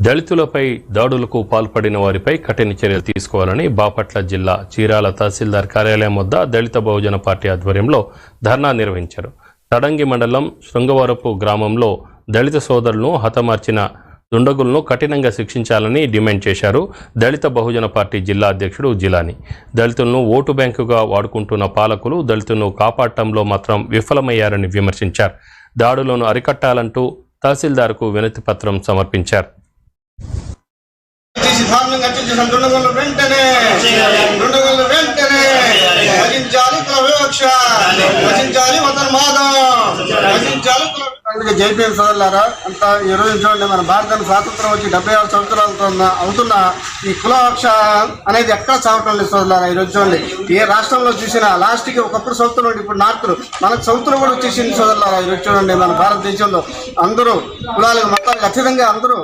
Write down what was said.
దళితులపై దాడులకు పాల్పడిన వారిపై కఠిన చర్యలు తీసుకోవాలని బాపట్ల జిల్లా చీరాల తహసీల్దార్ కార్యాలయం వద్ద దళిత బహుజన పార్టీ ఆధ్వర్యంలో ధర్నా నిర్వహించారు. తడంగి మండలం శృంగవరపు గ్రామంలో దళిత సోదరులను హతమార్చిన దుండగులను కఠినంగా శిక్షించాలని డిమాండ్ చేశారు. దళిత బహుజన పార్టీ జిల్లా అధ్యక్షుడు జిలాని దళితులను ఓటు బ్యాంకుగా వాడుకుంటున్న పాలకులు దళితులను కాపాడటంలో మాత్రం విఫలమయ్యారని విమర్శించారు. దాడులను అరికట్టాలంటూ తహసీల్దార్కు వినతి పత్రం సమర్పించారు. జైపీఎం సోదరులారా, అంతా ఈ రోజు చూడండి, మన భారతానికి స్వాతంత్రం వచ్చి 76 సంవత్సరాలతో అవుతున్న ఈ కులవక్ష అనేది ఎక్కడ చావటం లేదు సోదరులారా. ఈ రోజు చూడండి, ఏ రాష్ట్రంలో చూసినా లాస్ట్కి ఒకప్పుడు సౌత్లో ఇప్పుడు నార్త్లు, మనకు సౌత్లో కూడా వచ్చేసింది సోదరులారా. ఈ రోజు చూడండి, మన భారతదేశంలో అందరూ కులాలకు మొత్తానికి ఖచ్చితంగా అందరూ